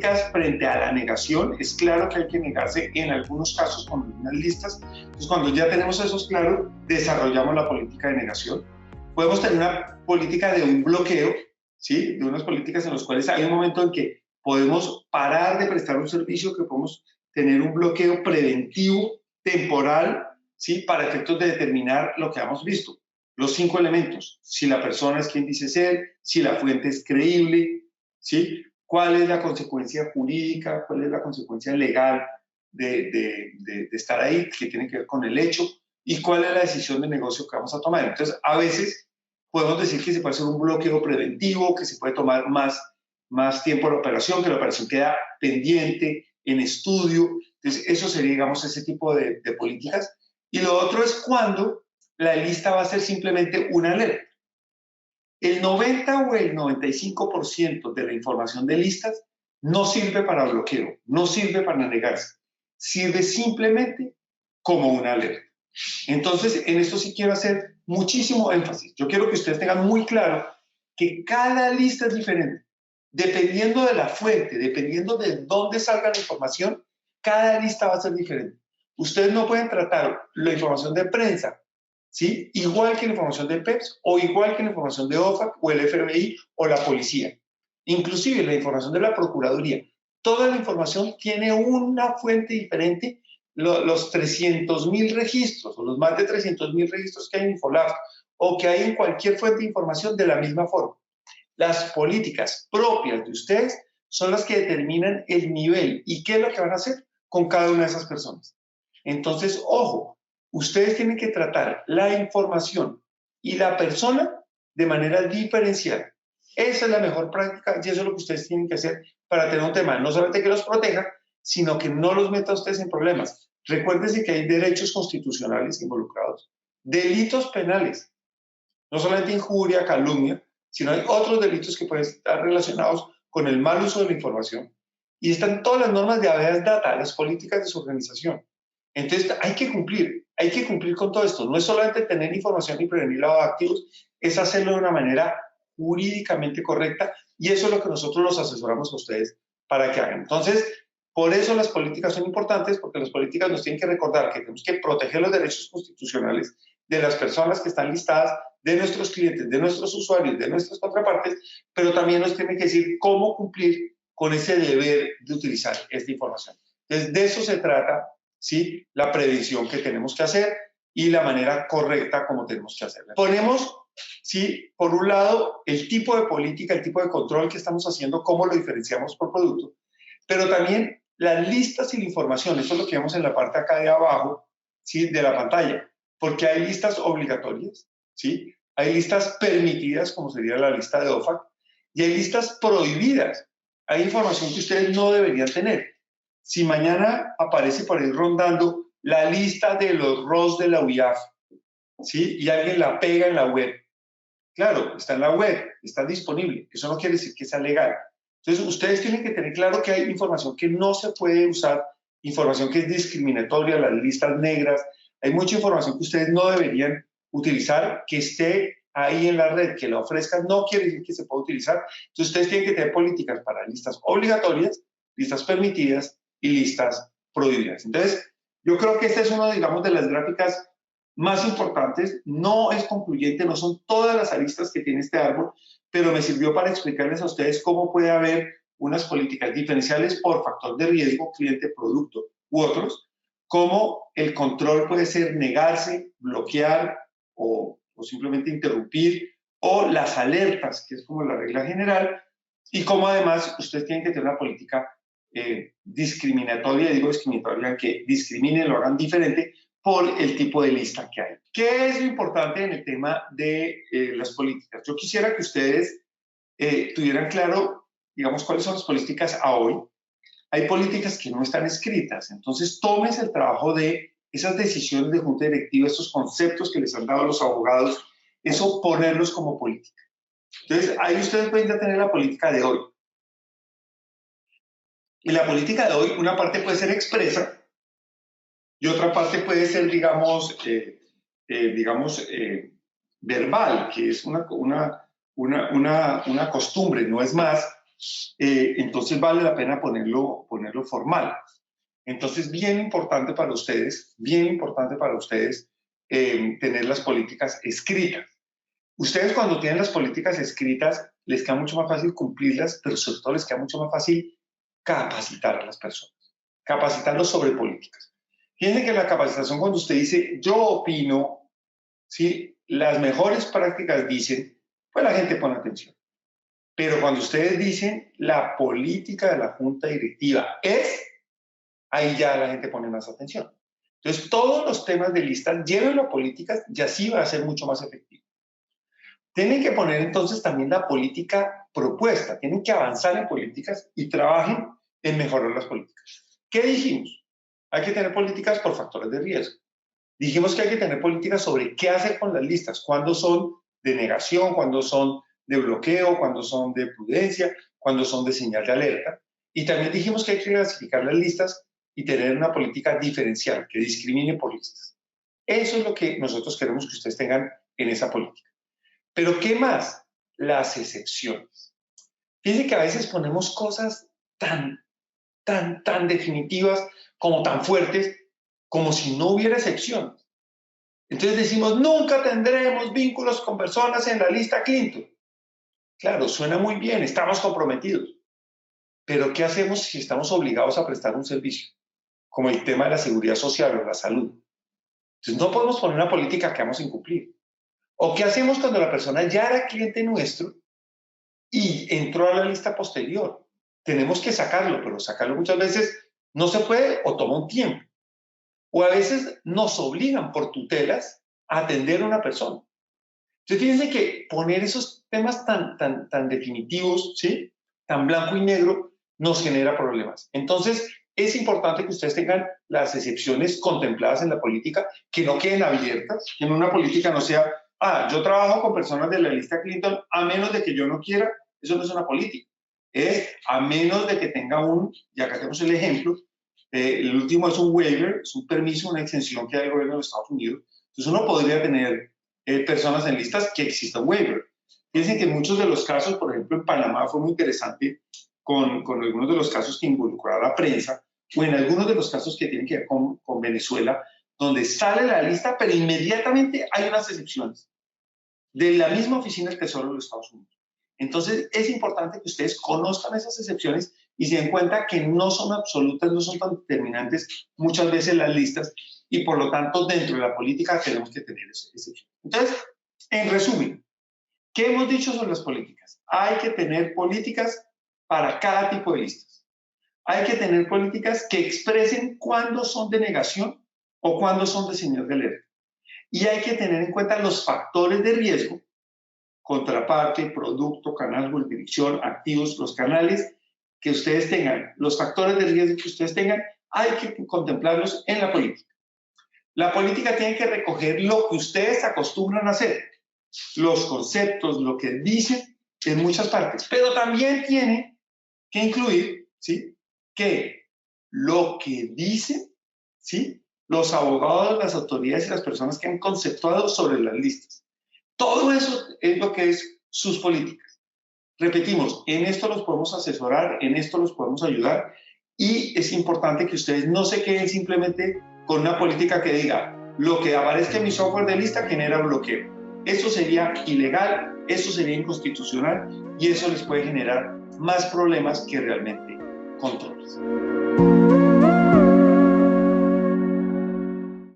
políticas frente a la negación. Es claro que hay que negarse en algunos casos con algunas listas. Entonces, cuando ya tenemos eso claro, desarrollamos la política de negación. Podemos tener una política de un bloqueo, ¿sí? De unas políticas en las cuales hay un momento en que podemos parar de prestar un servicio, que podemos tener un bloqueo preventivo, temporal, ¿sí? Para efectos de determinar lo que hemos visto. Los 5 elementos: si la persona es quien dice ser, si la fuente es creíble, ¿sí? ¿Cuál es la consecuencia jurídica? ¿Cuál es la consecuencia legal de estar ahí, que tiene que ver con el hecho? ¿Y cuál es la decisión de negocio que vamos a tomar? Entonces, a veces podemos decir que se puede hacer un bloqueo preventivo, que se puede tomar más tiempo la operación, que la operación queda pendiente, en estudio. Entonces, eso sería, digamos, ese tipo de políticas. Y lo otro es cuando la lista va a ser simplemente una alerta. El 90 o el 95% de la información de listas no sirve para bloqueo, no sirve para negarse, sirve simplemente como una alerta. Entonces, en esto sí quiero hacer muchísimo énfasis. Yo quiero que ustedes tengan muy claro que cada lista es diferente. Dependiendo de la fuente, dependiendo de dónde salga la información, cada lista va a ser diferente. Ustedes no pueden tratar la información de prensa, ¿sí? Igual que la información del PEPS o igual que la información de OFAC o el FBI o la policía. Inclusive la información de la Procuraduría. Toda la información tiene una fuente diferente. Los 300.000 registros o los más de 300.000 registros que hay en Infolab o que hay en cualquier fuente de información de la misma forma. Las políticas propias de ustedes son las que determinan el nivel y qué es lo que van a hacer con cada una de esas personas. Entonces, ojo, ustedes tienen que tratar la información y la persona de manera diferenciada. Esa es la mejor práctica y eso es lo que ustedes tienen que hacer para tener un tema, no solamente que los proteja, sino que no los meta a ustedes en problemas. Recuérdense que hay derechos constitucionales involucrados, delitos penales, no solamente injuria, calumnia, sino hay otros delitos que pueden estar relacionados con el mal uso de la información. Y están todas las normas de habeas data, las políticas de su organización. Entonces hay que cumplir con todo esto. No es solamente tener información y prevenir lavado de activos, es hacerlo de una manera jurídicamente correcta y eso es lo que nosotros los asesoramos a ustedes para que hagan. Entonces, por eso las políticas son importantes, porque las políticas nos tienen que recordar que tenemos que proteger los derechos constitucionales de las personas que están listadas, de nuestros clientes, de nuestros usuarios, de nuestras contrapartes, pero también nos tienen que decir cómo cumplir con ese deber de utilizar esta información. Entonces, de eso se trata, ¿sí? La prevención que tenemos que hacer y la manera correcta como tenemos que hacerla. Ponemos, ¿sí? Por un lado, el tipo de política, el tipo de control que estamos haciendo, cómo lo diferenciamos por producto, pero también las listas y la información. Eso es lo que vemos en la parte acá de abajo, ¿sí? De la pantalla, porque hay listas obligatorias, ¿sí? Hay listas permitidas, como sería la lista de OFAC, y hay listas prohibidas. Hay información que ustedes no deberían tener. Si mañana aparece por ahí rondando la lista de los ROS de la UIAF, ¿sí? Y alguien la pega en la web. Claro, está en la web, está disponible. Eso no quiere decir que sea legal. Entonces, ustedes tienen que tener claro que hay información que no se puede usar, información que es discriminatoria, las listas negras. Hay mucha información que ustedes no deberían utilizar, que esté ahí en la red, que la ofrezcan, no quiere decir que se pueda utilizar. Entonces, ustedes tienen que tener políticas para listas obligatorias, listas permitidas y listas prohibidas. Entonces, yo creo que esta es una, digamos, de las gráficas más importantes. No es concluyente, no son todas las aristas que tiene este árbol, pero me sirvió para explicarles a ustedes cómo puede haber unas políticas diferenciales por factor de riesgo, cliente, producto u otros, cómo el control puede ser negarse, bloquear o simplemente interrumpir, o las alertas, que es como la regla general, y cómo además ustedes tienen que tener una política discriminatoria, digo discriminatoria, que discriminen, lo hagan diferente por el tipo de lista que hay. ¿Qué es lo importante en el tema de las políticas? Yo quisiera que ustedes tuvieran claro, digamos, cuáles son las políticas a hoy. Hay políticas que no están escritas, entonces tómense el trabajo de esas decisiones de junta directiva, esos conceptos que les han dado los abogados, eso ponerlos como política. Entonces, ahí ustedes pueden ya tener la política de hoy. Y la política de hoy, una parte puede ser expresa y otra parte puede ser, digamos, verbal, que es una costumbre, no es más, entonces vale la pena ponerlo formal. Entonces, bien importante para ustedes, tener las políticas escritas. Ustedes cuando tienen las políticas escritas, les queda mucho más fácil cumplirlas, pero sobre todo les queda mucho más fácil capacitar a las personas, capacitarlos sobre políticas. Fíjense que la capacitación, cuando usted dice, yo opino, ¿sí? Las mejores prácticas dicen, pues la gente pone atención. Pero cuando ustedes dicen, la política de la junta directiva es, ahí ya la gente pone más atención. Entonces, todos los temas de listas, llévenlo a políticas y así va a ser mucho más efectivo. Tienen que poner entonces también la política propuesta, tienen que avanzar en políticas y trabajen en mejorar las políticas. ¿Qué dijimos? Hay que tener políticas por factores de riesgo. Dijimos que hay que tener políticas sobre qué hacer con las listas, cuándo son de negación, cuándo son de bloqueo, cuándo son de prudencia, cuándo son de señal de alerta. Y también dijimos que hay que clasificar las listas y tener una política diferencial que discrimine por listas. Eso es lo que nosotros queremos que ustedes tengan en esa política. Pero ¿qué más? Las excepciones. Fíjense que a veces ponemos cosas tan definitivas, como tan fuertes, como si no hubiera excepciones. Entonces decimos, nunca tendremos vínculos con personas en la lista Clinton. Claro, suena muy bien, estamos comprometidos. Pero ¿qué hacemos si estamos obligados a prestar un servicio? Como el tema de la seguridad social o la salud. Entonces no podemos poner una política que vamos a incumplir. ¿O qué hacemos cuando la persona ya era cliente nuestro y entró a la lista posterior? Tenemos que sacarlo, pero sacarlo muchas veces no se puede o toma un tiempo. O a veces nos obligan por tutelas a atender a una persona. Entonces, fíjense que poner esos temas tan definitivos, ¿sí? Tan blanco y negro, nos genera problemas. Entonces, es importante que ustedes tengan las excepciones contempladas en la política, que no queden abiertas, que en una política no sea, yo trabajo con personas de la lista Clinton, a menos de que yo no quiera. Eso no es una política. Es a menos de que tenga y acá tenemos el ejemplo, el último es un waiver, es un permiso, una exención que da el gobierno de los Estados Unidos. Entonces uno podría tener personas en listas que exista un waiver. Fíjense que en muchos de los casos, por ejemplo en Panamá fue muy interesante con algunos de los casos que involucró a la prensa, o en algunos de los casos que tienen que ver con Venezuela, donde sale la lista, pero inmediatamente hay unas excepciones de la misma oficina del Tesoro de los Estados Unidos. Entonces es importante que ustedes conozcan esas excepciones y se den cuenta que no son absolutas, no son tan determinantes muchas veces las listas, y por lo tanto dentro de la política tenemos que tener excepciones. Entonces, en resumen, ¿qué hemos dicho sobre las políticas? Hay que tener políticas para cada tipo de listas. Hay que tener políticas que expresen cuándo son de negación o cuándo son de señal de alerta. Y hay que tener en cuenta los factores de riesgo, contraparte, producto, canal, jurisdicción, activos, los canales que ustedes tengan, los factores de riesgo que ustedes tengan, hay que contemplarlos en la política. La política tiene que recoger lo que ustedes acostumbran a hacer, los conceptos, lo que dicen en muchas partes, pero también tiene que incluir, ¿sí?, que lo que dicen, ¿sí?, los abogados, las autoridades y las personas que han conceptuado sobre las listas. Todo eso es lo que es sus políticas. Repetimos, en esto los podemos asesorar, en esto los podemos ayudar, y es importante que ustedes no se queden simplemente con una política que diga, lo que aparezca en mi software de lista genera bloqueo. Eso sería ilegal, eso sería inconstitucional y eso les puede generar más problemas que realmente controles.